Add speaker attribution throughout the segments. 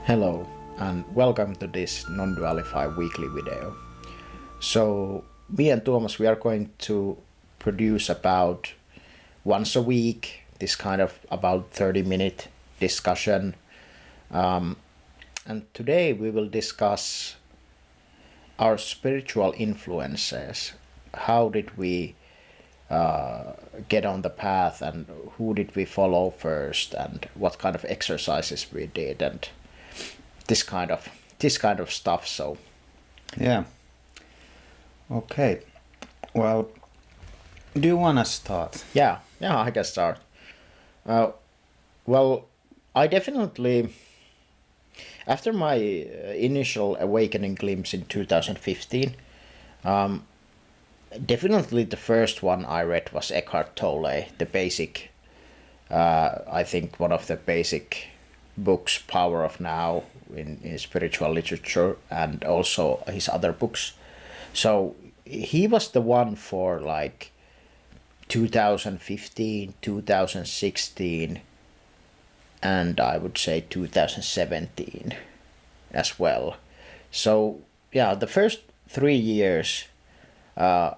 Speaker 1: Hello and welcome to this non-dualify weekly video. So me and Tuomas, we are going to produce about once a week this kind of about 30-minute discussion. And today we will discuss our spiritual influences. How did we get on the path, and who did we follow first, and what kind of exercises we did, and this kind of stuff. So
Speaker 2: Yeah. Okay. Well, do you want to start?
Speaker 1: yeah, I can start. Well, I definitely, after my initial awakening glimpse in 2015, definitely the first one I read was Eckhart Tolle, the basic, I think one of the basic books, Power of Now, in spiritual literature, and also his other books. So he was the one for like 2015, 2016, and I would say 2017 as well. So yeah, the first 3 years of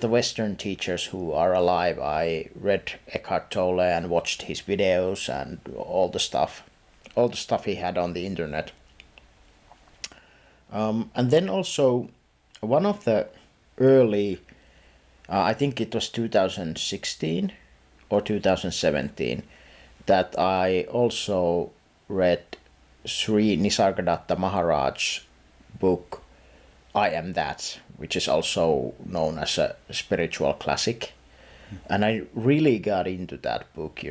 Speaker 1: the Western teachers who are alive, I read Eckhart Tolle and watched his videos and all the stuff he had on the internet. And then also one of the early, I think it was 2016 or 2017, that I also read Sri Nisargadatta Maharaj's book I Am That, which is also known as a spiritual classic. And I really got into that book.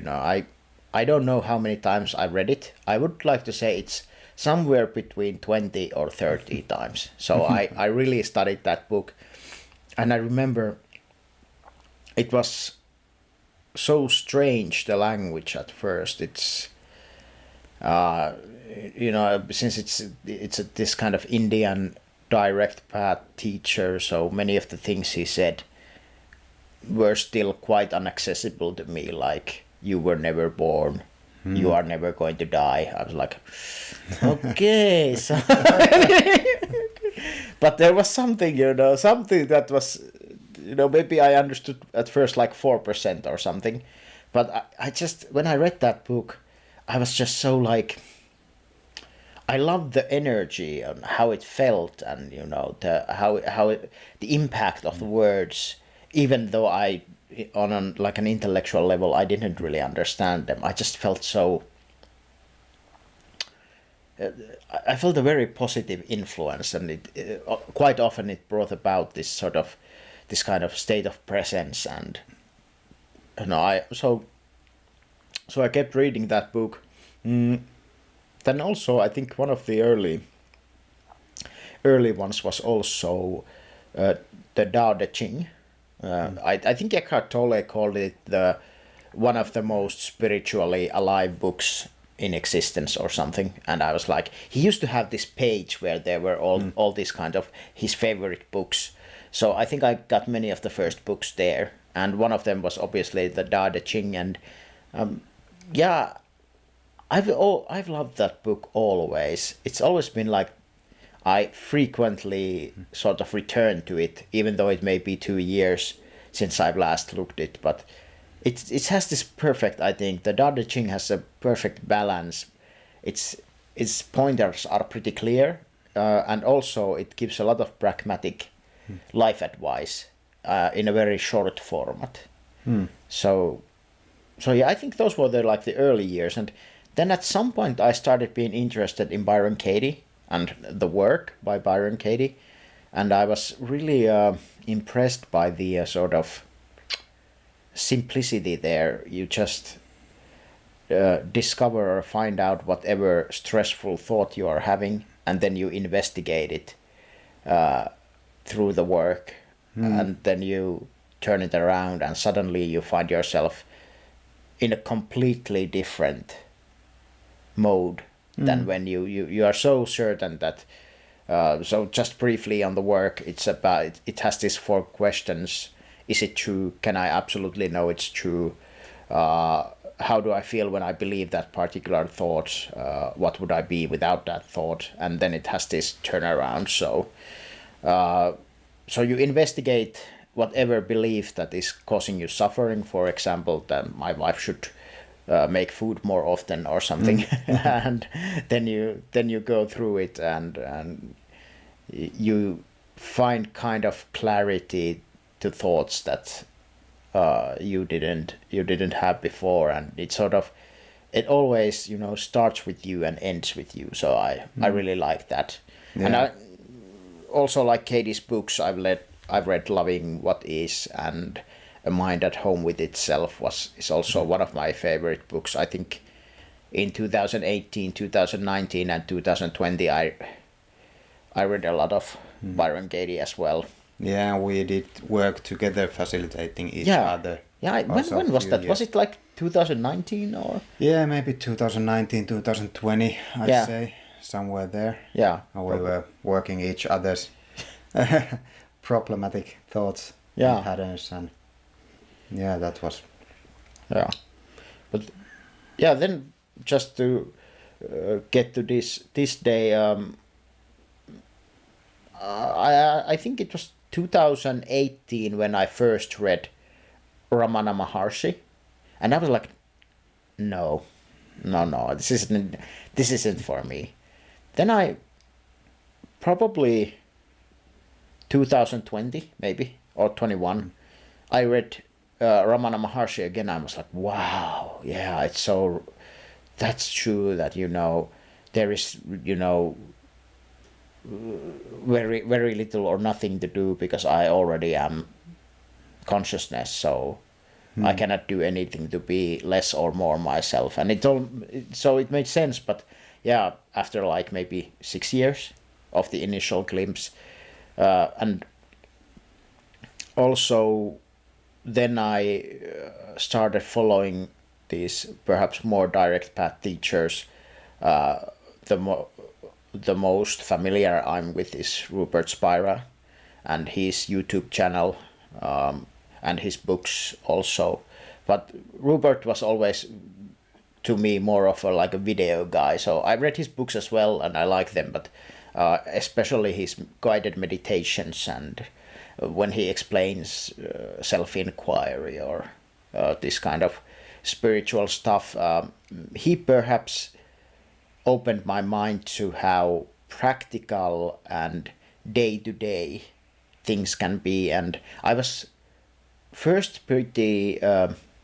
Speaker 1: I don't know how many times I read it. I would like to say it's somewhere between 20 or 30 times. So I really studied that book. And I remember it was so strange, the language at first. It's since it's this kind of Indian direct path teacher, so many of the things he said were still quite inaccessible to me, like you were never born, you are never going to die. I was like, okay, so but there was something, something that was, maybe I understood at first like 4% or something, but I just, when I read that book, I was just so like, I loved the energy and how it felt, and the impact of the words. Even though on an intellectual level, I didn't really understand them. I just felt so. I felt a very positive influence, and it quite often it brought about this kind of state of presence, and so I kept reading that book. Then also, I think one of the early ones was also the Tao Te Ching. I think Eckhart Tolle called it one of the most spiritually alive books in existence or something. And I was like, he used to have this page where there were all these kind of his favorite books. So I think I got many of the first books there, and one of them was obviously the Tao Te Ching. And yeah, I've loved that book always. It's always been like I frequently sort of return to it, even though it may be 2 years since I've last looked it. But it has this perfect, I think, the Tao Te Ching has a perfect balance. Its pointers are pretty clear, and also it gives a lot of pragmatic life advice in a very short format. So yeah, I think those were the early years. And then at some point I started being interested in Byron Katie and the work by Byron Katie, and I was really impressed by the sort of simplicity there. You just discover or find out whatever stressful thought you are having, and then you investigate it through the work, and then you turn it around, and suddenly you find yourself in a completely different mode than when you are so certain that so just briefly on the work, it has these 4 questions. Is it true? Can I absolutely know it's true? how do I feel when I believe that particular thought? What would I be without that thought? And then it has this turnaround. So you investigate whatever belief that is causing you suffering. For example, that my wife should make food more often or something, and then you go through it and you find kind of clarity to thoughts that you didn't have before, and it always starts with you and ends with you. So I really like that.
Speaker 2: Yeah.
Speaker 1: And I also like Katie's books. I've read Loving What Is and A Mind at Home with Itself is also one of my favorite books. I think in 2018, 2019 and 2020 I read a lot of Byron Katie as well.
Speaker 2: Yeah, we did work together facilitating each other.
Speaker 1: Yeah, when was that?
Speaker 2: Years.
Speaker 1: Was it like 2019 or?
Speaker 2: Yeah, maybe 2019, 2020, I'd say, somewhere there.
Speaker 1: Yeah.
Speaker 2: We were working each other's problematic thoughts and patterns, and yeah, that was.
Speaker 1: Yeah, but yeah, then just to get to this day, I think it was 2018 when I first read Ramana Maharshi, and I was like, no, this isn't for me. Then I probably 2020 maybe or 21, I read Ramana Maharshi again. I was like, wow, yeah, that's true that there is very very little or nothing to do because I already am consciousness, so I cannot do anything to be less or more myself. And so it made sense. But yeah, after like maybe 6 years of the initial glimpse, and also then I started following these perhaps more direct path teachers. The most familiar I'm with is Rupert Spira and his YouTube channel, and his books also. But Rupert was always to me more of like a video guy, so I read his books as well and I like them, but especially his guided meditations and when he explains self-inquiry or this kind of spiritual stuff, he perhaps opened my mind to how practical and day-to-day things can be. And I was first pretty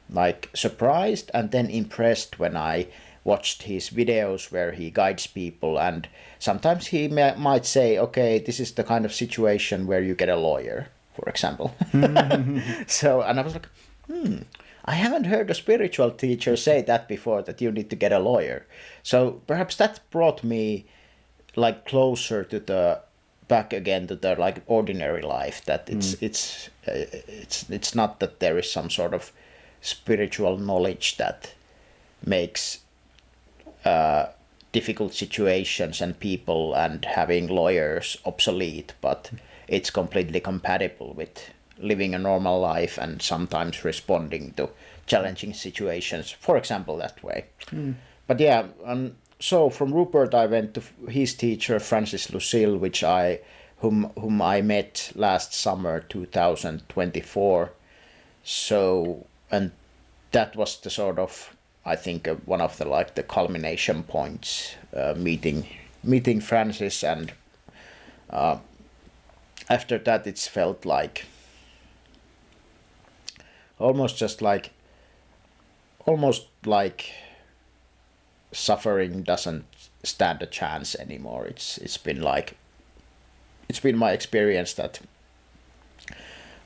Speaker 1: like surprised and then impressed when I watched his videos where he guides people, and sometimes he might say, okay, this is the kind of situation where you get a lawyer, for example. So, and I was like, I haven't heard a spiritual teacher say that before, that you need to get a lawyer. So perhaps that brought me like closer to the back again to the like ordinary life, that it's not that there is some sort of spiritual knowledge that makes difficult situations and people and having lawyers obsolete, but it's completely compatible with living a normal life and sometimes responding to challenging situations, for example, that way. But yeah, so from Rupert I went to his teacher Francis Lucille, whom I met last summer 2024. So, and that was the sort of, I think, one of the culmination points, meeting Francis, and after that it's felt like almost like suffering doesn't stand a chance anymore. It's been my experience that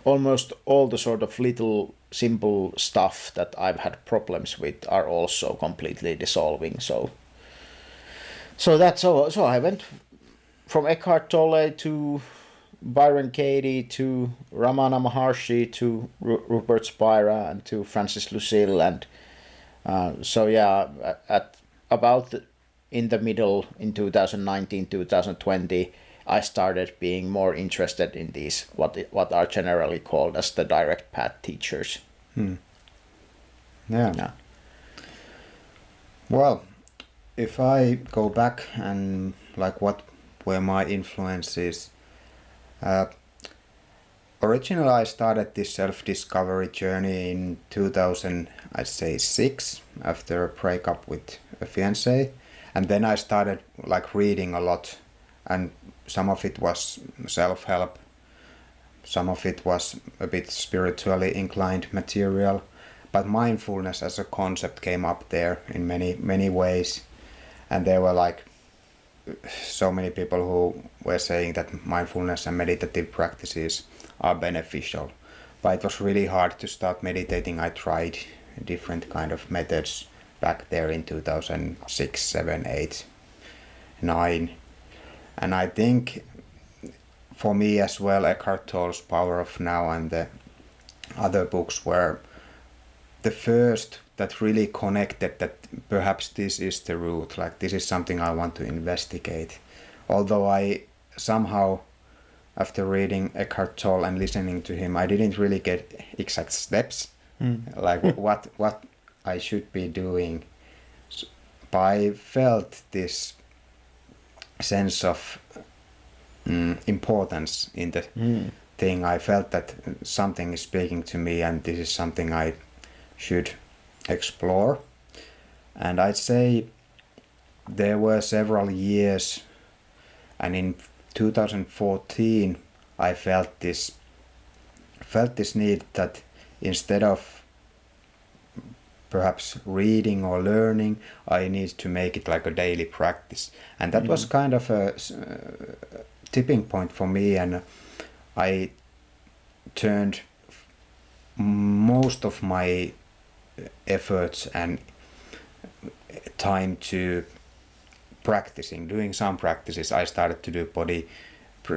Speaker 1: almost all the sort of little simple stuff that I've had problems with are also completely dissolving. So that's all. So I went from Eckhart Tolle to Byron Katie to Ramana Maharshi to Rupert Spira and to Francis Lucille, and so yeah, at about in the middle in 2019 2020 I started being more interested in these what are generally called as the direct path teachers.
Speaker 2: Yeah. Well, if I go back and like what were my influences, uh, originally I started this self-discovery journey in 2000, I'd say 6, after a breakup with a fiancé, and then I started like reading a lot, and some of it was self-help, some of it was a bit spiritually inclined material, but mindfulness as a concept came up there in many ways, and there were like so many people who were saying that mindfulness and meditative practices are beneficial, but it was really hard to start meditating. I tried different kind of methods back there in 2006, 7, 8, 9, and I think for me as well, Eckhart Tolle's Power of Now and the other books were the first that really connected that perhaps this is the route, like this is something I want to investigate. Although I somehow, after reading Eckhart Tolle and listening to him, I didn't really get exact steps, like what I should be doing. But I felt this sense of importance in the thing. I felt that something is speaking to me and this is something I should explore. And I'd say there were several years, and in 2014 I felt this need that instead of perhaps reading or learning, I need to make it like a daily practice. And that was kind of a tipping point for me, and I turned most of my efforts and time to practicing, doing some practices. I started to do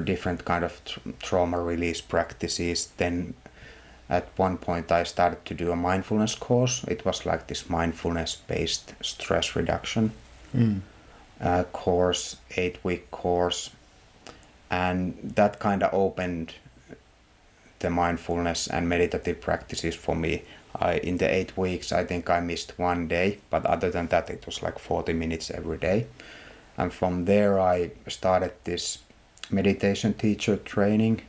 Speaker 2: different kind of trauma release practices. Then at one point I started to do a mindfulness course. It was like this mindfulness based stress reduction course, 8-week course, and that kind of opened the mindfulness and meditative practices for me. In the 8 weeks I think I missed one day, but other than that it was like 40 minutes every day. And from there I started this meditation teacher training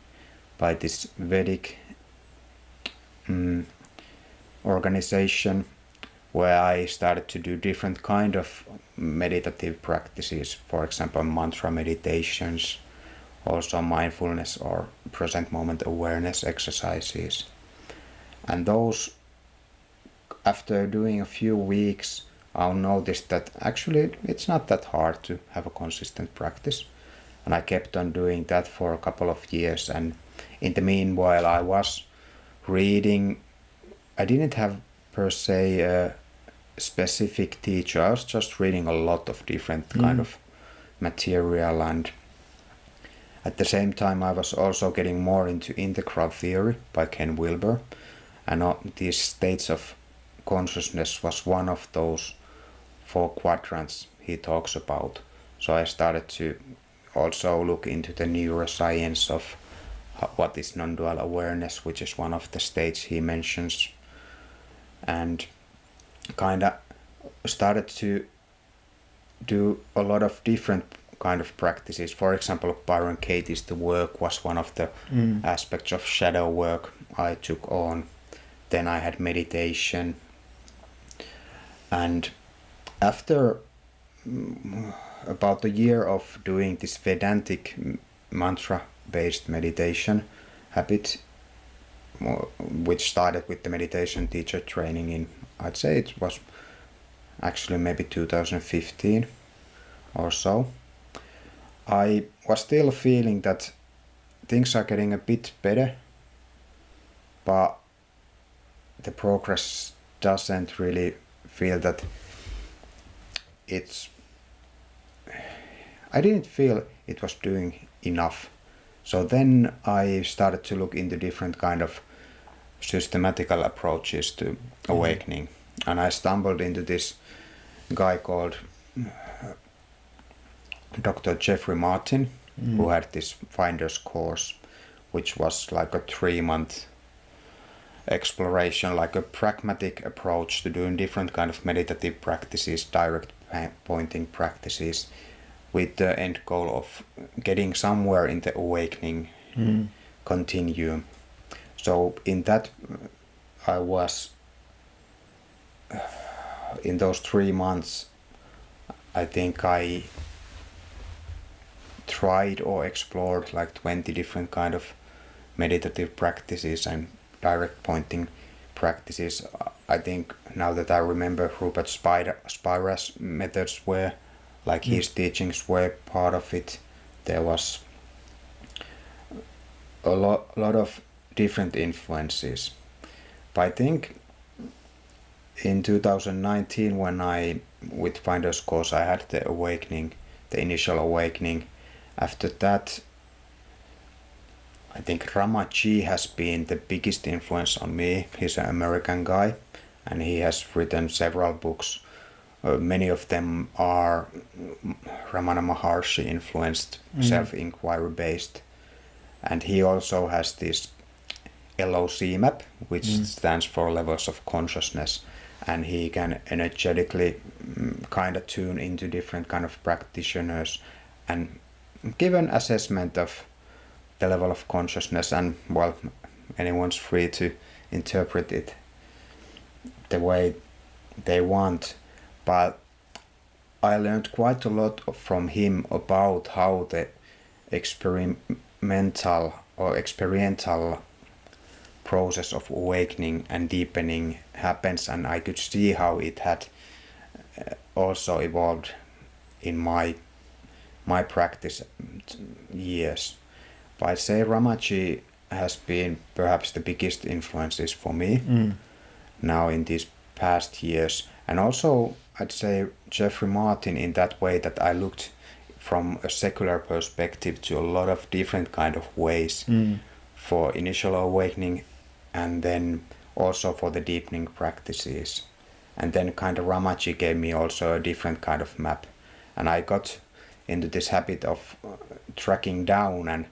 Speaker 2: by this Vedic organization, where I started to do different kind of meditative practices, for example mantra meditations, also mindfulness or present moment awareness exercises. And those, after doing a few weeks, I'll notice that actually it's not that hard to have a consistent practice. And I kept on doing that for a couple of years, and in the meanwhile I was reading. I didn't have per se a specific teacher. I was just reading a lot of different kind of material, and at the same time I was also getting more into integral theory by Ken Wilber, and these states of consciousness was one of those 4 quadrants he talks about. So I started to also look into the neuroscience of what is nondual awareness, which is one of the states he mentions, and kind of started to do a lot of different kind of practices. For example, Byron Katie's The Work was one of the aspects of shadow work I took on. Then I had meditation, and after about a year of doing this Vedantic mantra based meditation habit, which started with the meditation teacher training in, I'd say it was actually maybe 2015 or so, I was still feeling that things are getting a bit better, but the progress doesn't really feel that I didn't feel it was doing enough. So then I started to look into different kind of systematical approaches to awakening, and I stumbled into this guy called Dr. Jeffrey Martin, who had this Finder's course, which was like a 3-month exploration, like a pragmatic approach to doing different kind of meditative practices, direct pointing practices, with the end goal of getting somewhere in the awakening continuum. So in that, I was in those 3 months, I think I tried or explored like 20 different kind of meditative practices and direct pointing practices. I think now that I remember, Rupert Spira's methods were, like his teachings were part of it. There was a lot of different influences. But I think in 2019, when I, with Finder's course, I had the awakening, the initial awakening. After that, I think Ramaji has been the biggest influence on me. He's an American guy, and he has written several books. Many of them are Ramana Maharshi influenced, self-inquiry based. And he also has this LOC map, which stands for levels of consciousness. And he can energetically kind of tune into different kind of practitioners and give an assessment of the level of consciousness, and well, anyone's free to interpret it the way they want. But I learned quite a lot from him about how the experimental or experiential process of awakening and deepening happens, and I could see how it had also evolved in my practice years. But I'd say Ramaji has been perhaps the biggest influences for me now in these past years. And also I'd say Jeffrey Martin, in that way that I looked from a secular perspective to a lot of different kind of ways for initial awakening, and then also for the deepening practices. And then kind of Ramaji gave me also a different kind of map. And I got into this habit of tracking down and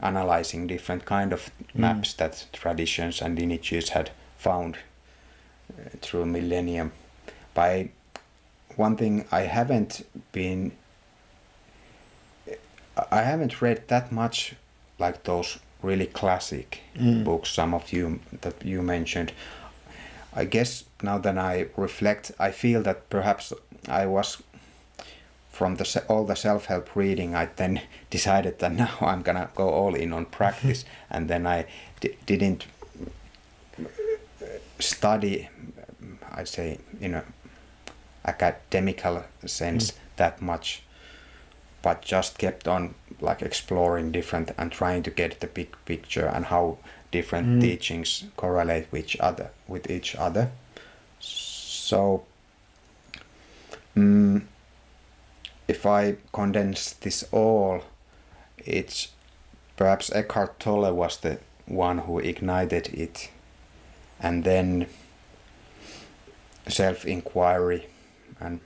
Speaker 2: analyzing different kind of maps that traditions and lineages had found through millennium. By one thing, I haven't read that much like those really classic books, some of you that you mentioned. I guess now that I reflect, I feel that perhaps I was, from all the self-help reading, I then decided that now I'm gonna go all in on practice, and then I didn't study, I'd say, in a academical sense that much, but just kept on like exploring different and trying to get the big picture and how different teachings correlate with each other. So if I condense this all, it's perhaps Eckhart Tolle was the one who ignited it, and then self-inquiry and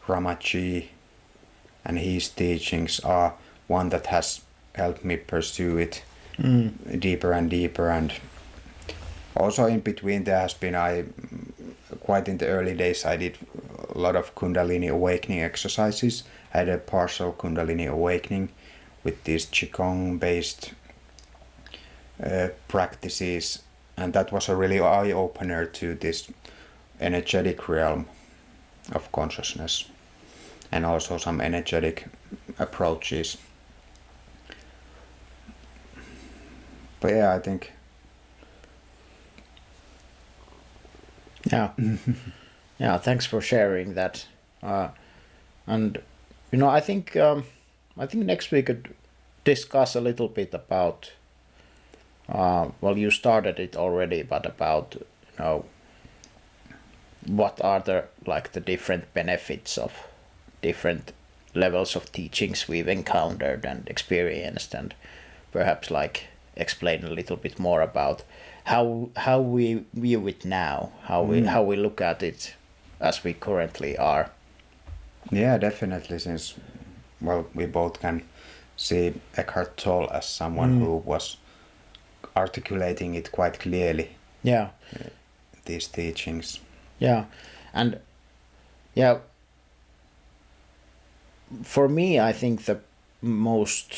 Speaker 2: Ramaji and his teachings are one that has helped me pursue it deeper and deeper. And also in between there has been, quite in the early days, I did a lot of Kundalini awakening exercises. I had a partial Kundalini awakening with these Qigong based practices, and that was a really eye-opener to this energetic realm of consciousness, and also some energetic approaches. But yeah, I think.
Speaker 1: Yeah. Yeah, thanks for sharing that. And I think next we could discuss a little bit about, well, you started it already, but about what are the different benefits of different levels of teachings we've encountered and experienced, and perhaps like explain a little bit more about how we view it now, how we look at it as we currently are.
Speaker 2: Yeah, definitely, since, well, we both can see Eckhart Tolle as someone who was articulating it quite clearly
Speaker 1: Yeah.
Speaker 2: these teachings.
Speaker 1: Yeah. And yeah, for me, I think the most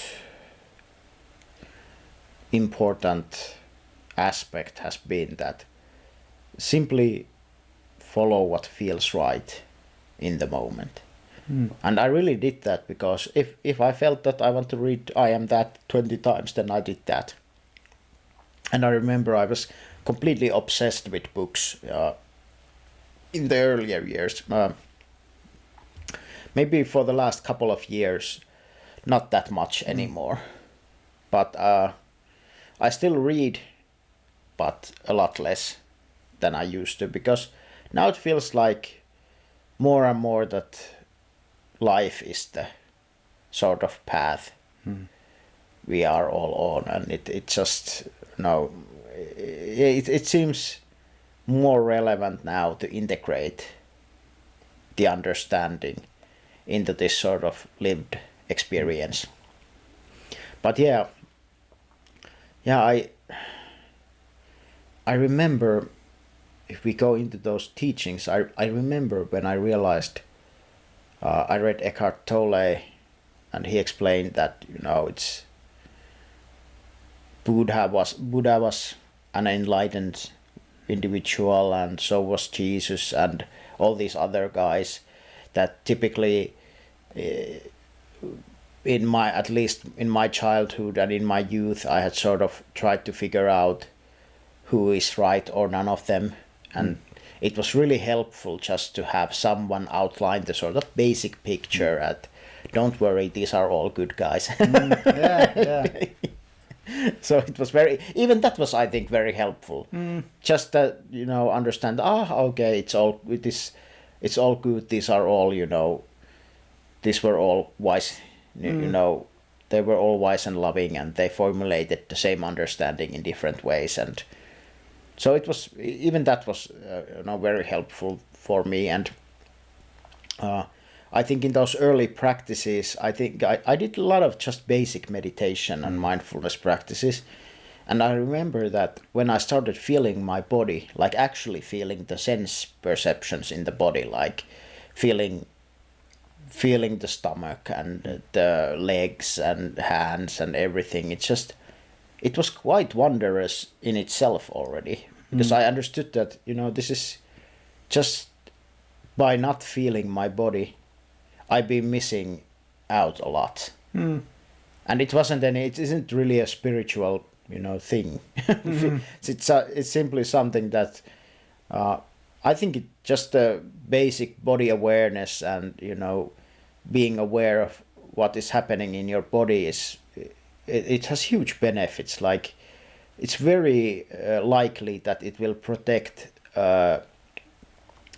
Speaker 1: important aspect has been that simply follow what feels right in the moment. And I really did that, because if I felt that I want to read I Am That 20 times, then I did that. And I remember I was completely obsessed with books in the earlier years. Maybe for the last couple of years, not that much anymore. But I still read, but a lot less than I used to, because now it feels like more and more that life is the sort of path we are all on, and it just it seems more relevant now to integrate the understanding into this sort of lived experience. But yeah, I remember, if we go into those teachings, I remember when I realized I read Eckhart Tolle, and he explained that it's Buddha was an enlightened individual, and so was Jesus, and all these other guys that typically at least in my childhood and in my youth, I had sort of tried to figure out who is right or none of them. And it was really helpful just to have someone outline the sort of basic picture at, don't worry, these are all good guys.
Speaker 2: Yeah.
Speaker 1: So it was even that was, I think, very helpful. Just that, understand, okay, it's all good. These are all, these were all wise, they were all wise and loving, and they formulated the same understanding in different ways. And so it was, even that was, very helpful for me. And I think in those early practices, I think I did a lot of just basic meditation and mindfulness practices. And I remember that when I started feeling my body, like actually feeling the sense perceptions in the body, like feeling the stomach and the legs and hands and everything, it was quite wondrous in itself already, because I understood that, this is just by not feeling my body, I've been missing out a lot. And it isn't really a spiritual, thing. It's simply something that I think it just a basic body awareness, and being aware of what is happening in your body it has huge benefits. Like, it's very likely that it will protect,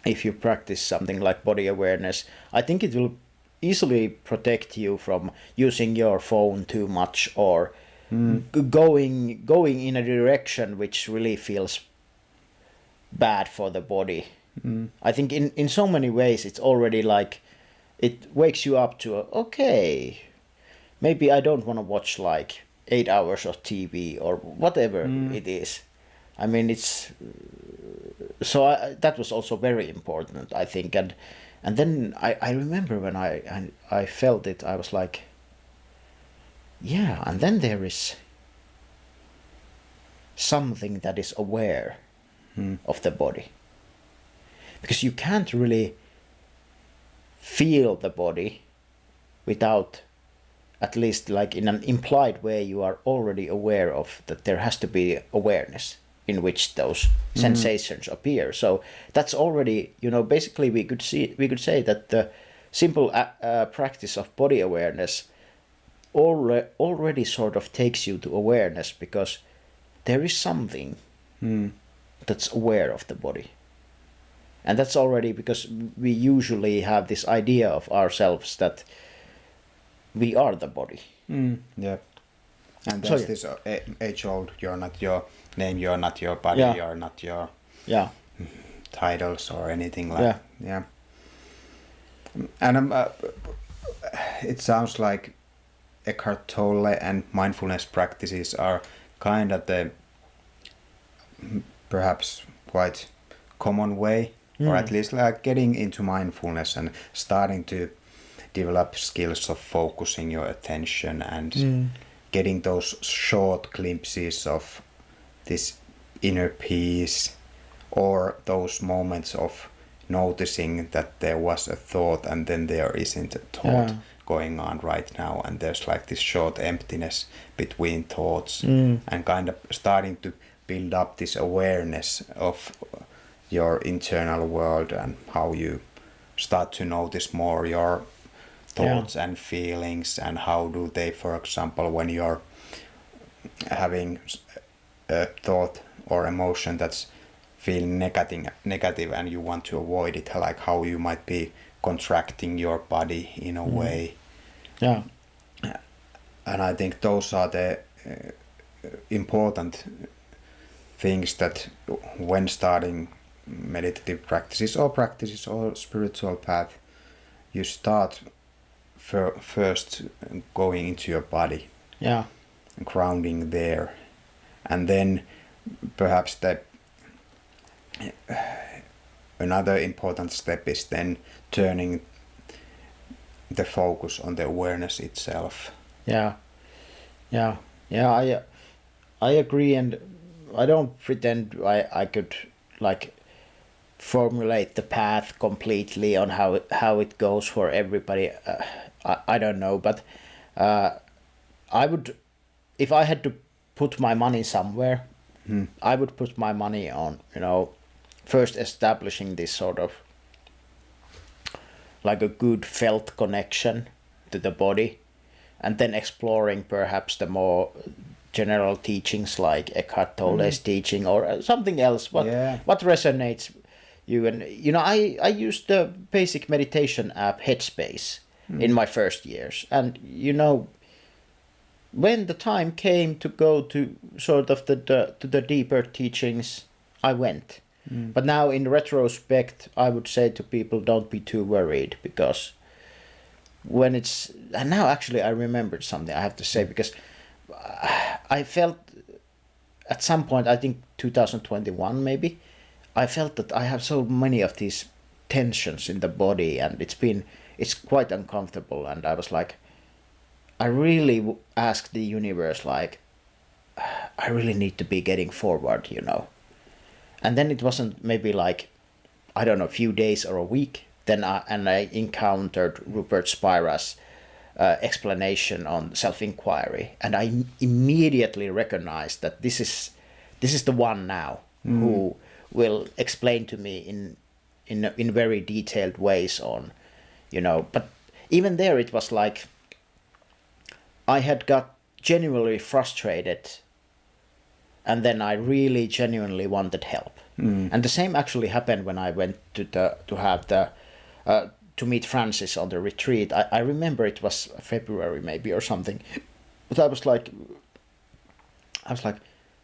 Speaker 1: if you practice something like body awareness. I think it will easily protect you from using your phone too much, or going in a direction which really feels bad for the body. I think in so many ways it's already like, it wakes you up to, okay, maybe I don't want to watch like 8 hours of TV or whatever it is. I mean, that was also very important, I think. And then I remember when I felt it, I was like, yeah, and then there is something that is aware of the body. Because you can't really feel the body without, at least like in an implied way, you are already aware of that there has to be awareness in which those sensations appear. So that's already, basically we could say that the simple practice of body awareness already sort of takes you to awareness, because there is something that's aware of the body. And that's already, because we usually have this idea of ourselves that we are the body.
Speaker 2: Yeah. And there's this age-old, you're not your name, you're not your body, you're not your titles or anything like that. Yeah. And it sounds like Eckhart Tolle and mindfulness practices are kind of the perhaps quite common way, or at least like getting into mindfulness and starting to develop skills of focusing your attention and getting those short glimpses of this inner peace, or those moments of noticing that there was a thought and then there isn't a thought going on right now, and there's like this short emptiness between thoughts, and kind of starting to build up this awareness of your internal world and how you start to notice more your thoughts and feelings, and how do they, for example, when you're having a thought or emotion that's feeling negative and you want to avoid it, like how you might be contracting your body in a way.
Speaker 1: Yeah.
Speaker 2: And I think those are the important things that when starting meditative practices or spiritual path, you start first going into your body, grounding there, and then perhaps another important step is then turning the focus on the awareness itself.
Speaker 1: I agree, and I don't pretend I could like formulate the path completely on how it goes for everybody. I don't know, but I would, if I had to put my money somewhere, I would put my money on, first establishing this sort of like a good felt connection to the body, and then exploring perhaps the more general teachings like Eckhart Tolle's teaching or something else. What resonates you? And I used the basic meditation app Headspace in my first years, and when the time came to go to sort of the deeper teachings, I went. But now in retrospect, I would say to people, don't be too worried, because when it's, and now actually I remembered something I have to say, because I felt at some point, I think 2021 maybe, I felt that I have so many of these tensions in the body, and it's quite uncomfortable, and I was like, I really asked the universe, like, I really need to be getting forward, And then it wasn't maybe like, I don't know, a few days or a week. Then I encountered Rupert Spira's explanation on self-inquiry, and I immediately recognized that this is the one now who will explain to me in very detailed ways on, But even there, it was like I had got genuinely frustrated. And then I really genuinely wanted help, and the same actually happened when I went to meet Francis on the retreat. I remember it was February maybe or something, but I was like,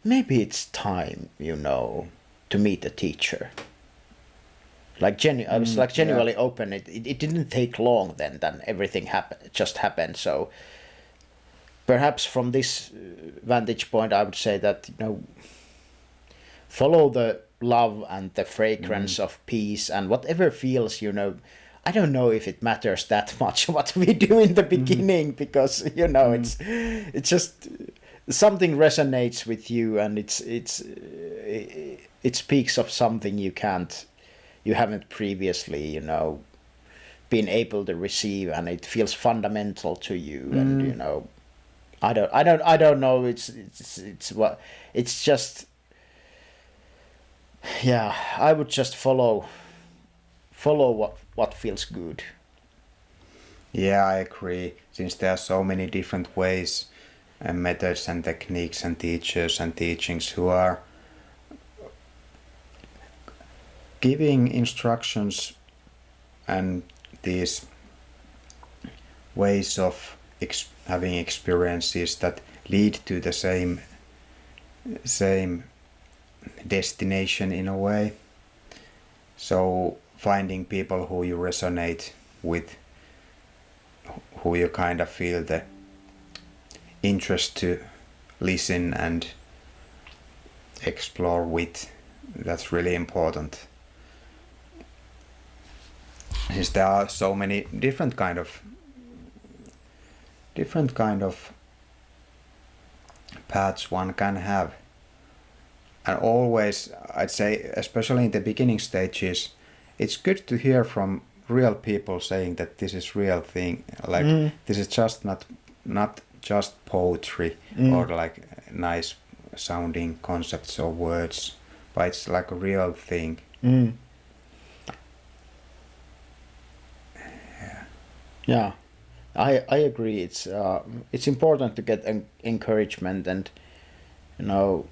Speaker 1: maybe it's time, to meet a teacher. I was like genuinely open. It didn't take long then everything happened. So perhaps from this vantage point, I would say that, follow the love and the fragrance of peace and whatever feels, I don't know if it matters that much what we do in the beginning, because, it's just something resonates with you, and it speaks of something you haven't previously, been able to receive, and it feels fundamental to you, and, I don't know. It's just, I would just follow what feels good.
Speaker 2: Yeah, I agree. Since there are so many different ways and methods and techniques and teachers and teachings who are giving instructions and these ways of having experiences that lead to the same destination in a way. So finding people who you resonate with, who you kind of feel the interest to listen and explore with, that's really important. Since there are so many different kind of paths one can have, and always I'd say, especially in the beginning stages, it's good to hear from real people saying that this is real thing, like this is just not just poetry or like nice sounding concepts or words, but it's like a real thing.
Speaker 1: Yeah, I agree. It's important to get encouragement, and you know,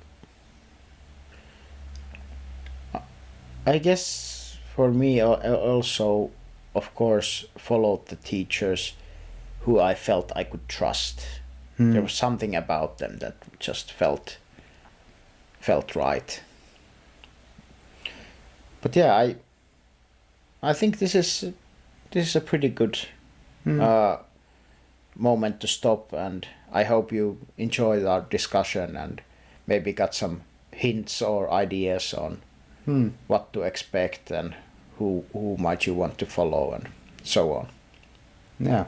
Speaker 1: I guess for me I also, of course, followed the teachers who I felt I could trust. There was something about them that just felt right. But yeah, I think this is a pretty good moment to stop, and I hope you enjoyed our discussion and maybe got some hints or ideas on what to expect and who might you want to follow and so on.
Speaker 2: Yeah,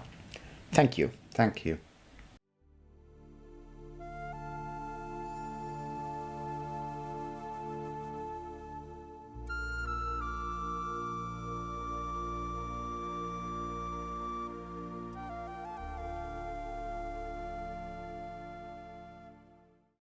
Speaker 1: Thank you.
Speaker 2: thank you.